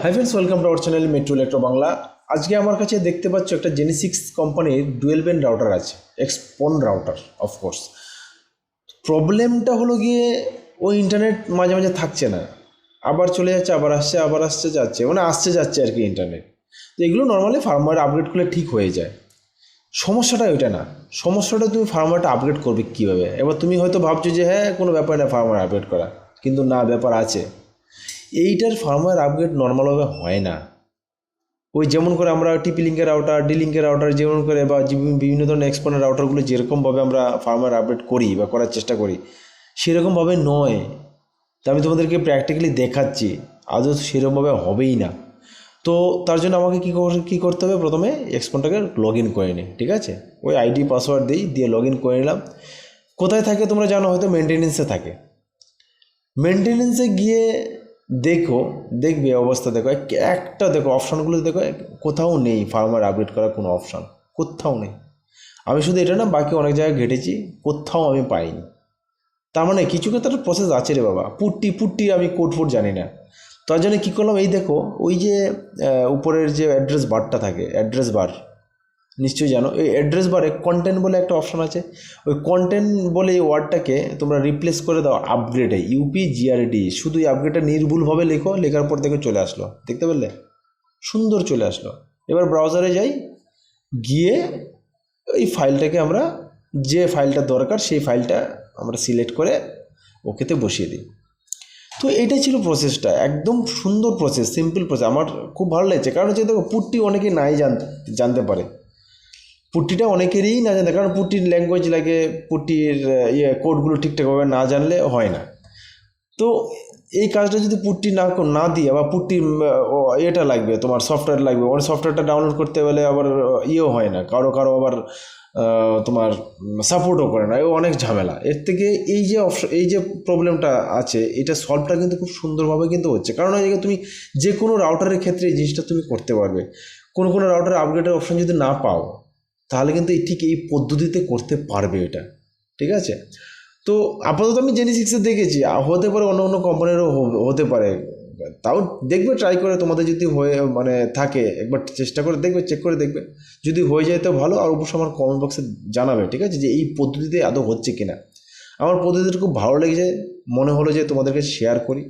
Hi friends, welcome to our channel metro electro Bangla. আজকে আমার কাছে দেখতে পাচ্ছ একটা জেনেসিক্স কোম্পানির ডুয়েল ব্যান্ড রাউটার আছে, এক্সপন রাউটার। অফকোর্স প্রবলেমটা হলো গিয়ে ওই ইন্টারনেট মাঝে মাঝে থাকছে না, আবার চলে যাচ্ছে, আবার আসছে যাচ্ছে, মানে আসছে যাচ্ছে আর কি ইন্টারনেট। তো এগুলো নর্মালি ফার্মওয়্যার আপগ্রেড করলে ঠিক হয়ে যায়। সমস্যাটা ওইটা না, সমস্যাটা তুমি ফার্মওয়্যারটা আপগ্রেড করবে কীভাবে। এবার তুমি হয়তো ভাবছো যে হ্যাঁ কোনো ব্যাপার না ফার্মওয়্যার আপগ্রেড করা, কিন্তু না, ব্যাপার আছে। এইটার ফার্মওয়্যার আপগ্রেড নর্মালভাবে হয় না। ওই যেমন করে আমরা টিপি লিঙ্কের রাউটার, ডি লিঙ্কের রাউটার যেমন করে, বা বিভিন্ন ধরনের এক্সপোনের রাউটারগুলো যেরকমভাবে আমরা ফার্মওয়্যার আপডেট করি বা করার চেষ্টা করি, সেরকমভাবে নয়। তা আমি তোমাদেরকে প্র্যাকটিক্যালি দেখাচ্ছি, আদৌ সেরকমভাবে হবেই না। তো তার জন্য আমাকে কী করতে হবে, প্রথমে এক্সপোনটাকে লগ ইন করে নিই, ঠিক আছে। ওই আইডি পাসওয়ার্ড দিয়ে লগ ইন করে নিলাম। কোথায় থাকে তোমরা জানো, হয়তো মেনটেনেন্সে থাকে। মেনটেনেন্সে গিয়ে দেখবে অবস্থা দেখো, একটা দেখো অপশানগুলো দেখো, কোথাও নেই ফার্মওয়্যার আপডেট করার কোনো অপশান, কোথাও নেই। আমি শুধু এটা না, বাকি অনেক জায়গায় ঘেটেছি, কোথাও আমি পাইনি। তার মানে কিছু ক্ষেত্রে একটা প্রসেস আছে রে বাবা। পুট্টি আমি কোড ফোড জানি না। তার জন্য কী করলাম, এই দেখো ওই যে উপরের যে অ্যাড্রেস বারটা থাকে, অ্যাড্রেস বার নিশ্চয়ই জানো, এই অ্যাড্রেস বারে কন্টেন্ট বলে একটা অপশান আছে। ওই কন্টেন্ট বলে এই ওয়ার্ডটাকে তোমরা রিপ্লেস করে দাও আপগ্রেডে, UPGRD। শুধু এই আপগ্রেডটা নির্ভুলভাবে লেখো, লেখার পর দেখো চলে আসলো, দেখতে পেলে, সুন্দর চলে আসলো। এবার ব্রাউজারে যাই, গিয়ে এই ফাইলটাকে আমরা, যে ফাইলটা দরকার সেই ফাইলটা আমরা সিলেক্ট করে ওকেতে বসিয়ে দিই। তো এইটাই ছিল প্রসেসটা, একদম সুন্দর প্রসেস, সিম্পল প্রসেস। আমার খুব ভালো লাগছে, কারণ হচ্ছে দেখো পুট্টি অনেকে নাই জানতে পারে। পুট্টিটা অনেকেরই না জানে, কারণ পুট্টির ল্যাঙ্গুয়েজ লাগে, পুট্টির কোডগুলো ঠিকঠাকভাবে না জানলে হয় না। তো এই কাজটা যদি পুট্টি না দিয়ে, বা পুট্টির এটা লাগবে, তোমার সফটওয়্যার লাগবে, ওই সফটওয়্যারটা ডাউনলোড করতে গেলে আবার ইয়েও হয় না, কারো আবার তোমার সাপোর্টও করে না, অনেক ঝামেলা। এর থেকে এই যে প্রবলেমটা আছে, এটা সলভটা কিন্তু খুব সুন্দরভাবে কিন্তু হচ্ছে। কারণ এই তুমি যে কোনো রাউটারের ক্ষেত্রে এই জিনিসটা তুমি করতে পারবে। কোনো রাউটারে আপগ্রেডের অপশন যদি না পাও, তাহলে কিন্তু ঠিক এই পদ্ধতিতে করতে পারবে এটা, ঠিক আছে। তো আপাতত আমি জেনেসিক্সে দেখেছি, হতে পারে অন্য কোম্পানিরও হতে পারে। তাও দেখবে, ট্রাই করে, তোমাদের যদি হয়ে মানে থাকে, একবার চেষ্টা করে দেখবে, চেক করে দেখবে। যদি হয়ে যায় তো ভালো, আর অবশ্যই আমার কমেন্ট বক্সে জানাবে, ঠিক আছে, যে এই পদ্ধতিতে আদৌ হচ্ছে কিনা। আমার পদ্ধতিটা খুব ভালো লেগেছে, মনে হলো যে তোমাদেরকে শেয়ার করি।